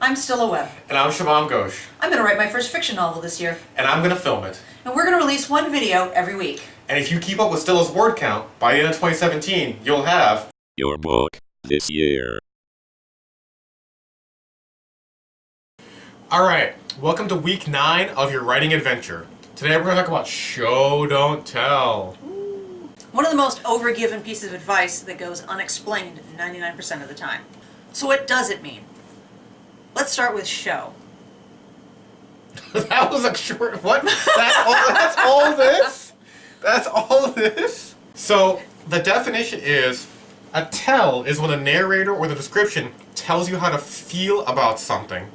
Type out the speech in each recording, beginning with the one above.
I'm Stila Webb. And I'm Shuvom and I'm going to write my first fiction novel this year. And I'm going to film it. And we're going to release one video every week. And if you keep up with Stila's word count, by the end of 2017, you'll have your book this year. Alright, welcome to week 9 of your writing adventure. Today we're going to talk about show, don't tell. One of the most overgiven pieces of advice that goes unexplained 99% of the time. So what does it mean? Let's start with show. That was a short... What? That's all this? That's all this? So, the definition is, a tell is when the narrator or the description tells you how to feel about something.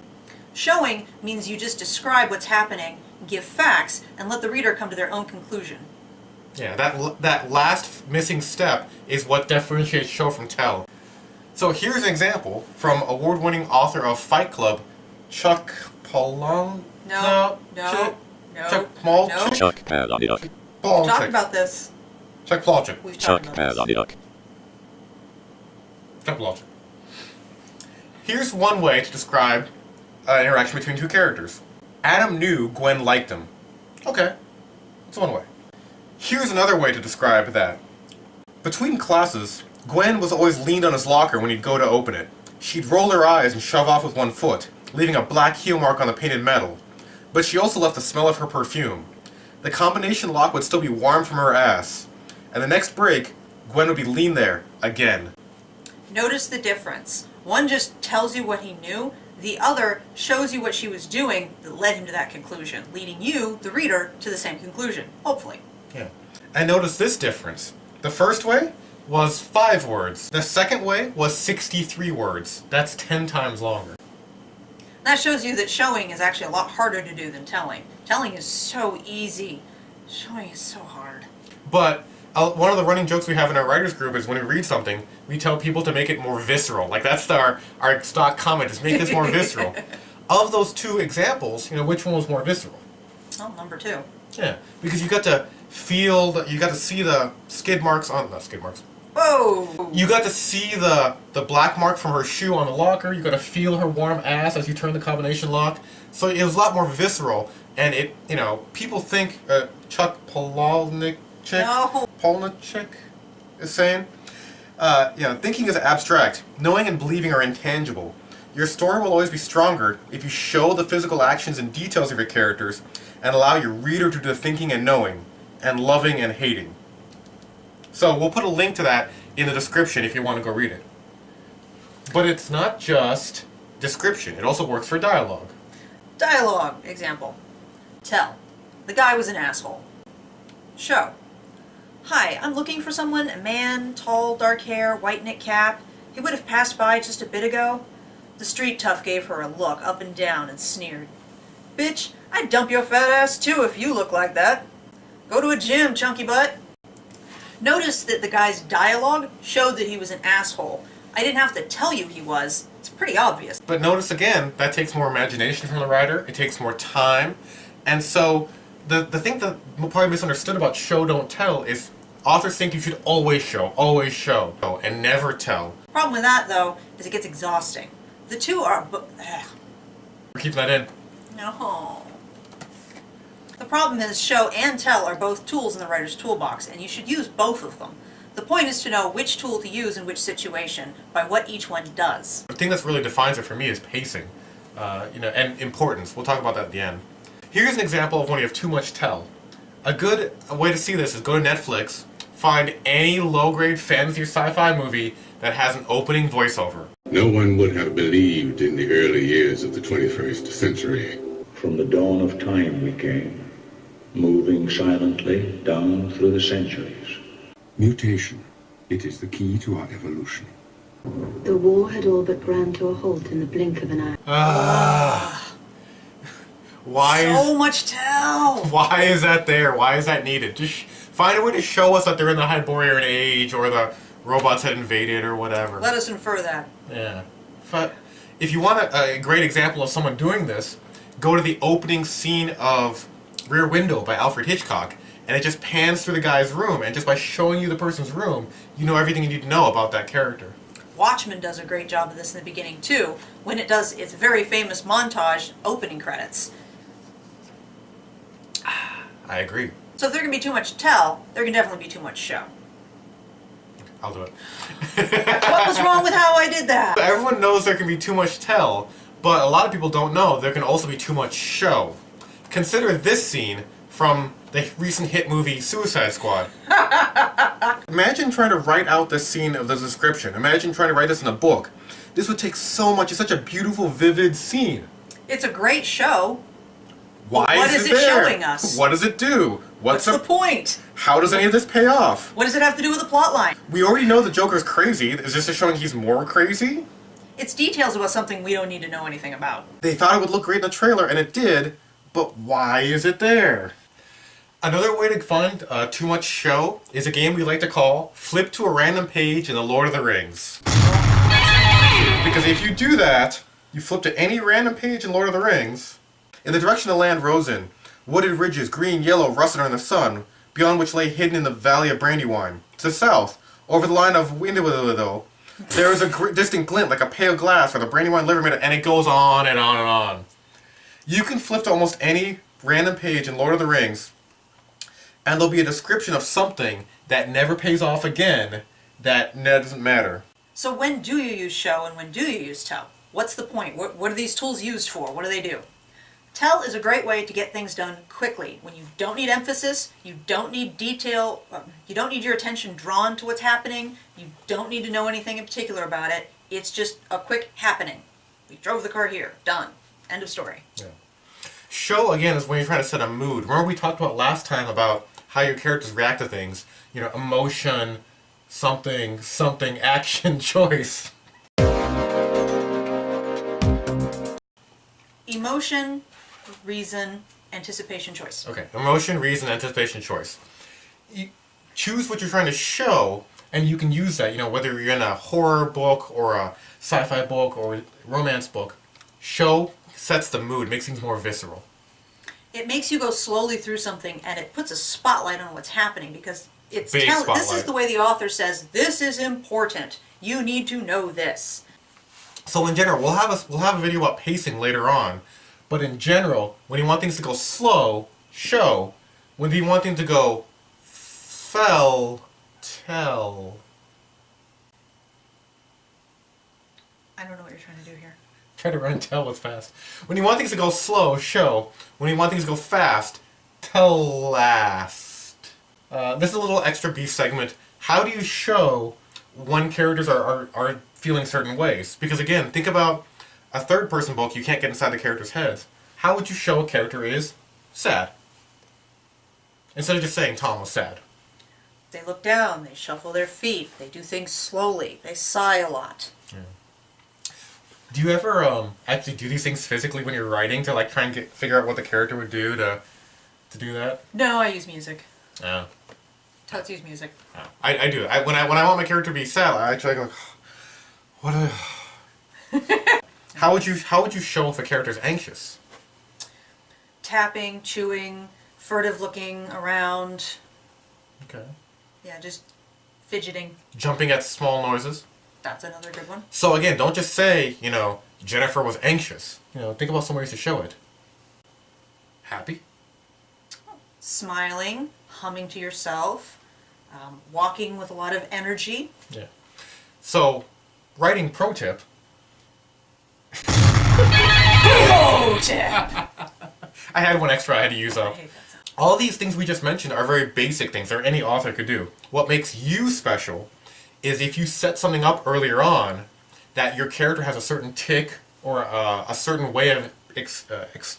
Showing means you just describe what's happening, give facts, and let the reader come to their own conclusion. Yeah, that last missing step is what differentiates show from tell. So here's an example from award-winning author of Fight Club, Chuck Palahniuk. No. Chuck Palahniuk. We've talked about this. Chuck Palahniuk. We've talked about this. Chuck Palahniuk. Here's one way to describe an interaction between two characters. Adam knew Gwen liked him. Okay, that's one way. Here's another way to describe that. Between classes, Gwen was always leaned on his locker when he'd go to open it. She'd roll her eyes and shove off with one foot, leaving a black heel mark on the painted metal. But she also left the smell of her perfume. The combination lock would still be warm from her ass. And the next break, Gwen would be leaned there, again. Notice the difference. One just tells you what he knew, the other shows you what she was doing that led him to that conclusion, leading you, the reader, to the same conclusion, hopefully. Yeah. And notice this difference. The first way was 5 words. The second way was 63 words. That's 10 times longer. That shows you that showing is actually a lot harder to do than telling. Telling is so easy. Showing is so hard. But one of the running jokes we have in our writers group is when we read something, we tell people to make it more visceral. Like that's our stock comment, is make this more visceral. Of those 2 examples, which one was more visceral? Oh, number 2. Yeah, because you got to feel, you got to see the skid marks on, not skid marks. Whoa! You got to see the black mark from her shoe on the locker. You got to feel her warm ass as you turn the combination lock. So it was a lot more visceral, and it, people think Chuck Palahniuk is saying, thinking is abstract. Knowing and believing are intangible. Your story will always be stronger if you show the physical actions and details of your characters and allow your reader to do the thinking and knowing, and loving and hating. So we'll put a link to that in the description if you want to go read it. But it's not just description, it also works for dialogue. Dialogue, example. Tell. The guy was an asshole. Show. Hi, I'm looking for someone, a man, tall, dark hair, white knit cap. He would have passed by just a bit ago. The street tough gave her a look up and down and sneered. Bitch, I'd dump your fat ass too if you look like that. Go to a gym, chunky butt. Notice that the guy's dialogue showed that he was an asshole. I didn't have to tell you he was. It's pretty obvious. But notice again, that takes more imagination from the writer, it takes more time, and so the thing that probably misunderstood about show, don't tell is authors think you should always show, and never tell. The problem with that, though, is it gets exhausting. The two are... We're keeping that in. No. The problem is show and tell are both tools in the writer's toolbox, and you should use both of them. The point is to know which tool to use in which situation, by what each one does. The thing that really defines it for me is pacing, and importance. We'll talk about that at the end. Here's an example of when you have too much tell. A good way to see this is go to Netflix, find any low-grade fantasy or sci-fi movie that has an opening voiceover. No one would have believed in the early years of the 21st century. From the dawn of time we came, moving silently down through the centuries. Mutation. It is the key to our evolution. The war had all but ground to a halt in the blink of an eye. So much tell! Why is that there? Why is that needed? Just find a way to show us that they're in the Hyborian age, or the robots had invaded, or whatever. Let us infer that. Yeah. But if you want a great example of someone doing this, go to the opening scene of Rear Window by Alfred Hitchcock, and it just pans through the guy's room, and just by showing you the person's room, you know everything you need to know about that character. Watchmen does a great job of this in the beginning too, when it does its very famous montage opening credits. I agree. So if there can be too much tell, there can definitely be too much show. I'll do it. What was wrong with how I did that? Everyone knows there can be too much tell, but a lot of people don't know there can also be too much show. Consider this scene from the recent hit movie Suicide Squad. Imagine trying to write out this scene of the description. Imagine trying to write this in a book. This would take so much. It's such a beautiful, vivid scene. It's a great show. Why What is is it it there? showing us? What does it do? What's the point? How does any of this pay off? What does it have to do with the plot line? We already know the Joker's crazy. Is this just showing he's more crazy? It's details about something we don't need to know anything about. They thought it would look great in the trailer, and it did, but why is it there? Another way to find too much show is a game we like to call Flip to a Random Page in The Lord of the Rings. Because if you do that, you flip to any random page in Lord of the Rings, in the direction the land rose in, wooded ridges, green, yellow, russet in the sun, beyond which lay hidden in the valley of Brandywine. To the south, over the line of Windowill, there is a distant glint like a pale glass where the Brandywine liver made it, and it goes on and on and on. You can flip to almost any random page in Lord of the Rings, and there'll be a description of something that never pays off again, that doesn't matter. So when do you use show and when do you use tell? What's the point? What are these tools used for? What do they do? Tell is a great way to get things done quickly. When you don't need emphasis, you don't need detail, you don't need your attention drawn to what's happening, you don't need to know anything in particular about it. It's just a quick happening. We drove the car here. Done. End of story. Yeah. Show, again, is when you're trying to set a mood. Remember we talked about last time about how your characters react to things. You know, emotion, something, action, choice. Emotion, reason, anticipation, choice. Okay, emotion, reason, anticipation, choice. You choose what you're trying to show, and you can use that, you know, whether you're in a horror book or a sci-fi book or romance book. Show sets the mood, makes things more visceral. It makes you go slowly through something and it puts a spotlight on what's happening because it's Big this spotlight. is the way the author says, this is important. You need to know this. So in general, we'll have a video about pacing later on, but in general, when you want things to go slow, show. When you want things to go tell. I don't know what you're trying to do here. Try to run tell was fast. When you want things to go slow, show. When you want things to go fast, tell last. This is a little extra beef segment. How do you show when characters are feeling certain ways? Because again, think about a third-person book, you can't get inside the characters' heads. How would you show a character is sad? Instead of just saying Tom was sad. They look down, they shuffle their feet, they do things slowly, they sigh a lot. Yeah. Do you ever actually do these things physically when you're writing to like try and figure out what the character would do to do that? No, I use music. Yeah. Totes use music. I do. When I want my character to be sad, I actually go, How would you show if a character's anxious? Tapping, chewing, furtive looking around. Okay. Yeah, just fidgeting. Jumping at small noises. That's another good one. So again, don't just say, you know, Jennifer was anxious. You know, think about some ways to show it. Happy. Smiling, humming to yourself, walking with a lot of energy. Yeah. So, writing pro tip. Pro tip! I had one extra I had to use up. I hate that sound. All these things we just mentioned are very basic things that any author could do. What makes you special is if you set something up earlier on that your character has a certain tick or a certain way of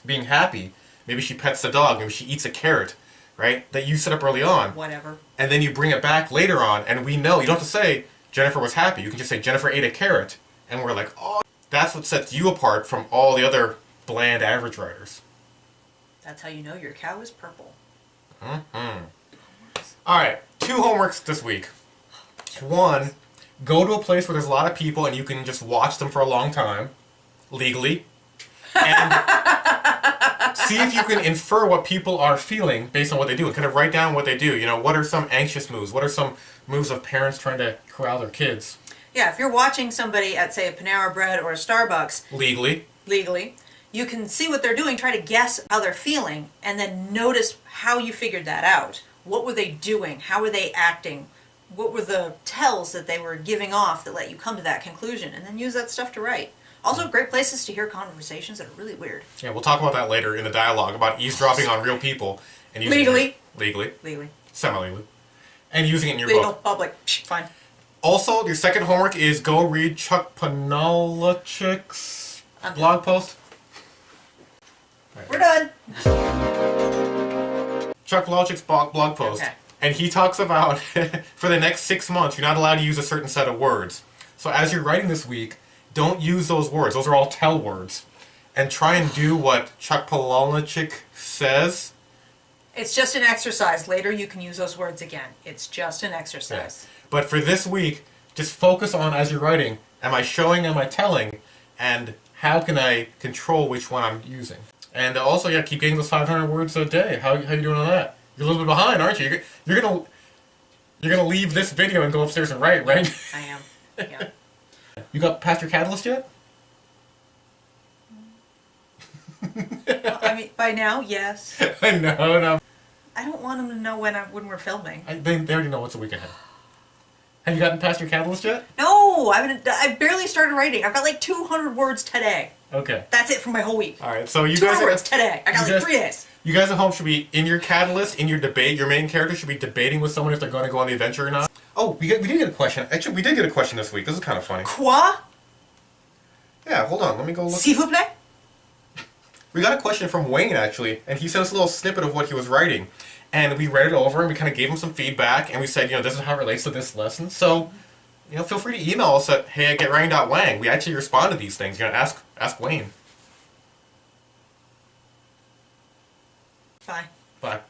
being happy. Maybe she pets the dog, maybe she eats a carrot, right? That you set up early on. Whatever. And then you bring it back later on, and we know. You don't have to say, Jennifer was happy. You can just say, Jennifer ate a carrot. And we're like, oh, that's what sets you apart from all the other bland average writers. That's how you know your cow is purple. Mm-hmm. All right, 2 homeworks this week. 1, go to a place where there's a lot of people and you can just watch them for a long time, legally. And see if you can infer what people are feeling based on what they do and kind of write down what they do. You know, what are some anxious moves? What are some moves of parents trying to corral their kids? Yeah, if you're watching somebody at, say, a Panera Bread or a Starbucks, Legally. you can see what they're doing, try to guess how they're feeling, and then notice how you figured that out. What were they doing? How were they acting? What were the tells that they were giving off that let you come to that conclusion? And then use that stuff to write. Also, great places to hear conversations that are really weird. Yeah, we'll talk about that later in the dialogue about eavesdropping on real people and using Legally. Semi-legally, and using it in your Legal, book. public, fine. Also, your second homework is go read Chuck Palahniuk's blog post. We're done. Chuck Palahniuk's blog post, Okay. and he talks about for the next 6 months you're not allowed to use a certain set of words. So as you're writing this week, don't use those words. Those are all tell words. And try and do what Chuck Palahniuk says. It's just an exercise. Later you can use those words again. It's just an exercise. Yeah. But for this week, just focus on, as you're writing, am I showing, am I telling, and how can I control which one I'm using? And also, yeah, keep getting those 500 words a day. How you doing on that? You're a little bit behind, aren't you? You're gonna leave this video and go upstairs and write, right? I am. Yeah. You got past your catalyst yet? Well, I mean, by now, yes. No. I don't want them to know when we're filming. They already know what's a week ahead. Have you gotten past your catalyst yet? No, I barely started writing. I've got like 200 words today. Okay. That's it for my whole week. All right. So you 200 guys words today. I got like 3 days. You guys at home should be in your catalyst, in your debate. Your main character should be debating with someone if they're going to go on the adventure or not. Oh, we did get a question. Actually, we did get a question this week. This is kind of funny. Quoi? Yeah, hold on. Let me go look. Sefl-publishing? We got a question from Wayne, actually, and he sent us a little snippet of what he was writing. And we read it over, and we kind of gave him some feedback, and we said, this is how it relates to this lesson. So, feel free to email us at hey@getwriting.wang. We actually respond to these things. Ask Wayne. Bye. Bye.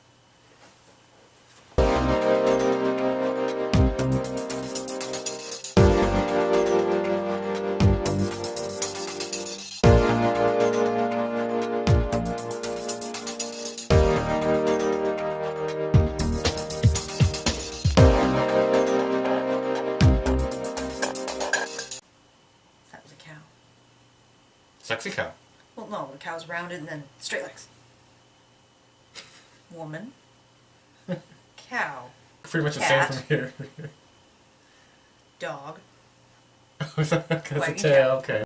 That was a cow. Sexy cow. Well, no, the cow's rounded and then straight legs. Woman. Cow. Pretty much the Cat. same from here. Dog. That's a Wagging tail, okay.